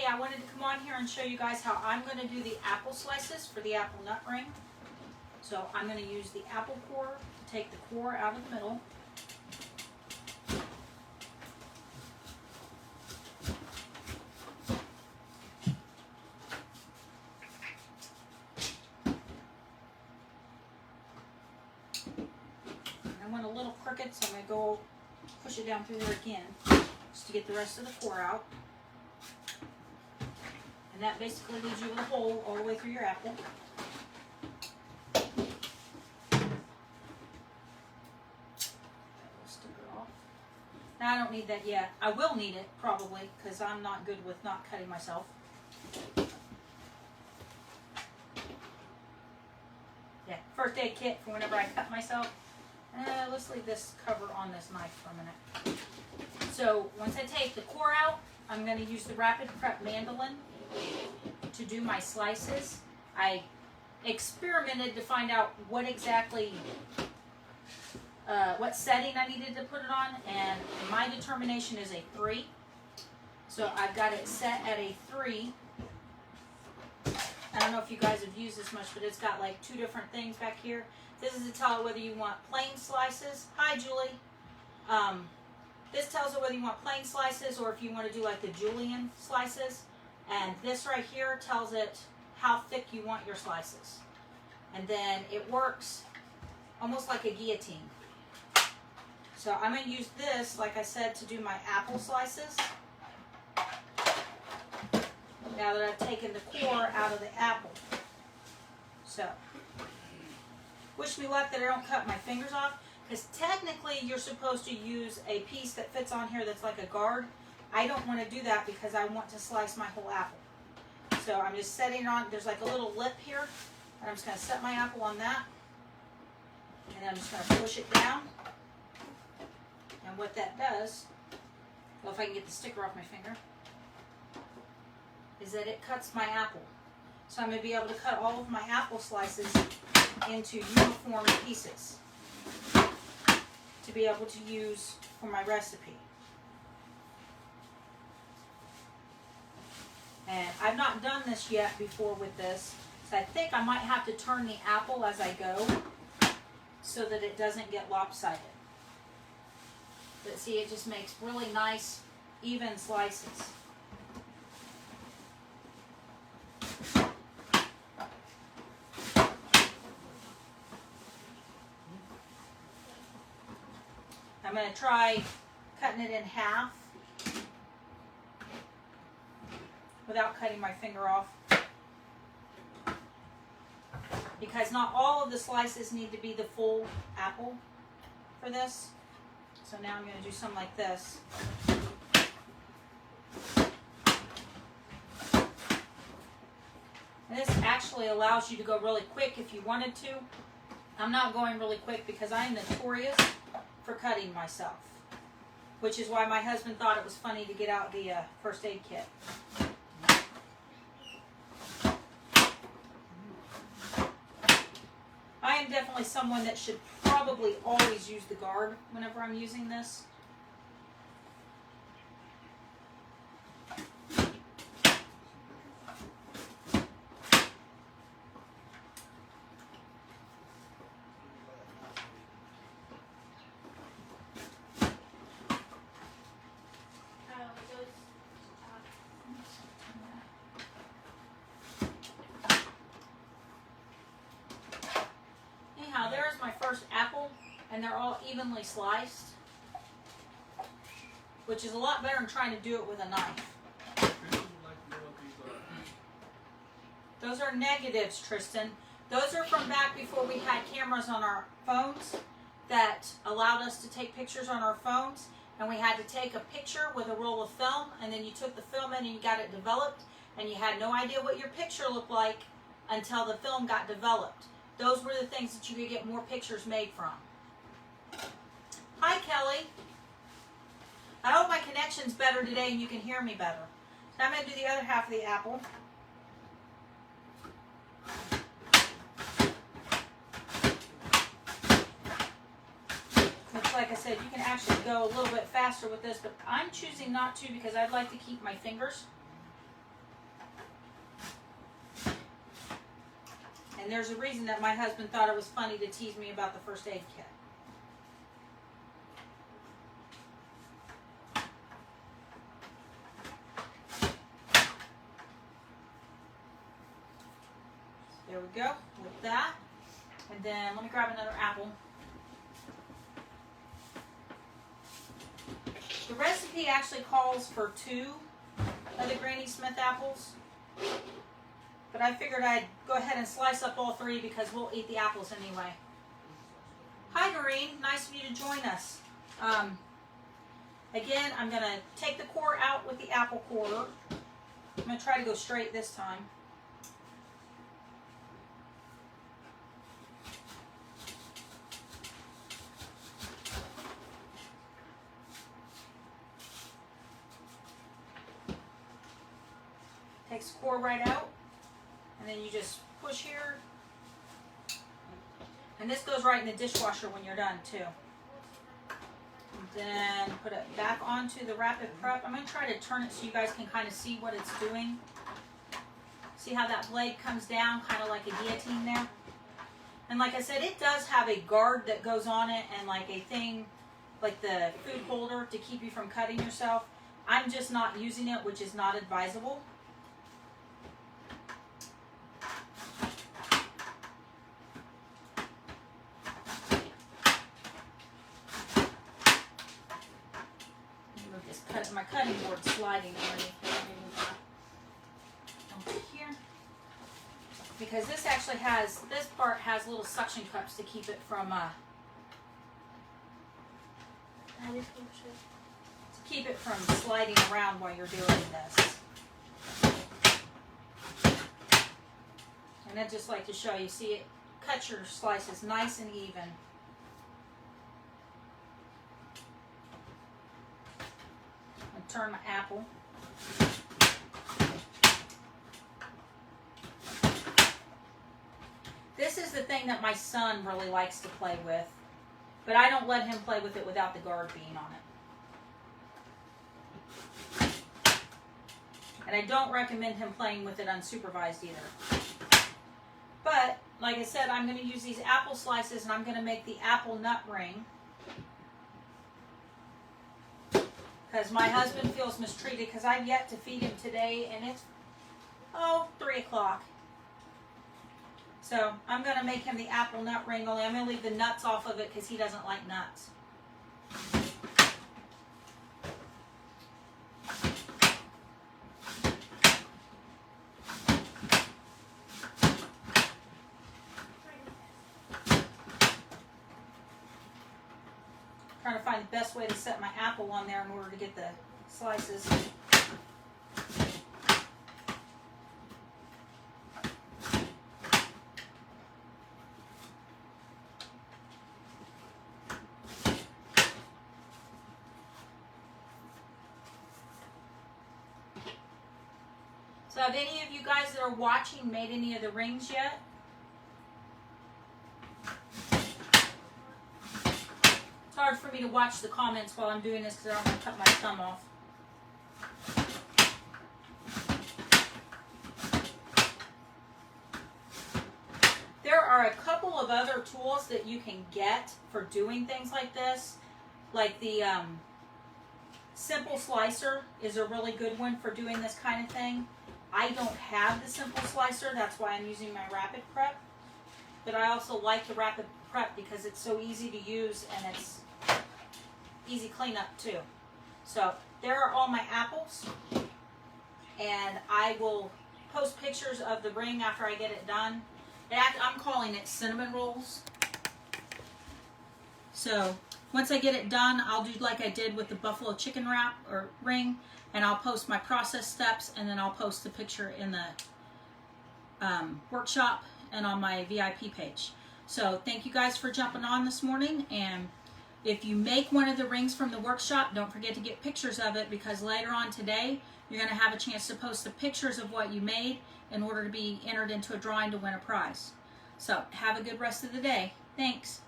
I wanted to come on here and show you guys how I'm going to do the apple slices for the apple nut ring. So I'm going to use the apple core, take the core out of the middle. I want a little crooked, so I'm going to go push it down through there again just to get the rest of the core out. And that basically leaves you with a hole all the way through your apple. Now I don't need that yet. I will need it probably because I'm not good with not cutting myself. Yeah, first aid kit for whenever I cut myself. Let's leave this cover on this knife for a minute. So once I take the core out, I'm going to use the Rapid Prep Mandoline to do my slices. I experimented to find out what exactly, what setting I needed to put it on, and my determination is a 3. So I've got it set at a 3. I don't know if you guys have used this much, but it's got like 2 different things back here. This is to tell it whether you want plain slices. Hi, Julie. This tells it whether you want plain slices or if you want to do like the julienne slices. And this right here tells it how thick you want your slices. And then it works almost like a guillotine. So I'm going to use this, like I said, to do my apple slices. Now that I've taken the core out of the apple. So, wish me luck that I don't cut my fingers off, because technically you're supposed to use a piece that fits on here that's like a guard. I don't want to do that because I want to slice my whole apple. So I'm just setting it on, there's like a little lip here, and I'm just going to set my apple on that. And then I'm just going to push it down. And what that does, well, if I can get the sticker off my finger, is that it cuts my apple. So I'm going to be able to cut all of my apple slices into uniform pieces to be able to use for my recipe. And I've not done this yet before with this, so I think I might have to turn the apple as I go so that it doesn't get lopsided. But see, it just makes really nice, even slices. I'm going to try cutting it in half without cutting my finger off, because not all of the slices need to be the full apple for this. So now I'm going to do some like this. And this actually allows you to go really quick if you wanted to. I'm not going really quick because I'm notorious for cutting myself, which is why my husband thought it was funny to get out the first aid kit. I am definitely someone that should probably always use the guard whenever I'm using this. Anyhow, there's my first apple, and they're all evenly sliced, which is a lot better than trying to do it with a knife. Those are negatives, Tristan. Those are from back before we had cameras on our phones that allowed us to take pictures on our phones, and we had to take a picture with a roll of film, and then you took the film in and you got it developed, and you had no idea what your picture looked like until the film got developed. Those were the things that you could get more pictures made from. Hi, Kelly. I hope my connection's better today and you can hear me better. So I'm going to do the other half of the apple. Which, like I said, you can actually go a little bit faster with this, but I'm choosing not to because I'd like to keep my fingers And there's a reason that my husband thought it was funny to tease me about the first aid kit. There we go with that. And then let me grab another apple. The recipe actually calls for 2 of the Granny Smith apples. But I figured I'd go ahead and slice up all 3 because we'll eat the apples anyway. Hi Noreen, nice of you to join us. Again, I'm going to take the core out with the apple core. I'm going to try to go straight this time. Takes the core right out, and then you just push here, and this goes right in the dishwasher when you're done too. And then put it back onto the Rapid Prep. I'm going to try to turn it so you guys can kind of see what it's doing. See how that blade comes down, kind of like a guillotine there? And like I said, it does have a guard that goes on it and like a thing, like the food holder to keep you from cutting yourself. I'm just not using it, which is not advisable. My cutting board sliding underneath here, because this actually has, this part has little suction cups to keep it from sliding around while you're doing this. And I'd just like to show you, see it cut your slices nice and even. Turn my apple. This is the thing that my son really likes to play with, but I don't let him play with it without the guard being on it. And I don't recommend him playing with it unsupervised either. But, like I said, I'm going to use these apple slices and I'm going to make the apple nut ring. Because my husband feels mistreated because I've yet to feed him today and it's, 3 o'clock. So I'm going to make him the apple nut ring, only I'm going to leave the nuts off of it because he doesn't like nuts. Trying to find the best way to set my apple on there in order to get the slices. So have any of you guys that are watching made any of the rings yet? It's hard for me to watch the comments while I'm doing this because I don't want to cut my thumb off. There are a couple of other tools that you can get for doing things like this. Like the Simple Slicer is a really good one for doing this kind of thing. I don't have the Simple Slicer, that's why I'm using my Rapid Prep. But I also like the Rapid Prep because it's so easy to use and it's easy cleanup too. So there are all my apples, and I will post pictures of the ring after I get it done. I'm calling it cinnamon rolls. So once I get it done, I'll do like I did with the buffalo chicken wrap or ring, and I'll post my process steps, and then I'll post the picture in the workshop and on my VIP page. So thank you guys for jumping on this morning, and if you make one of the rings from the workshop, don't forget to get pictures of it, because later on today, you're going to have a chance to post the pictures of what you made in order to be entered into a drawing to win a prize. So have a good rest of the day. Thanks.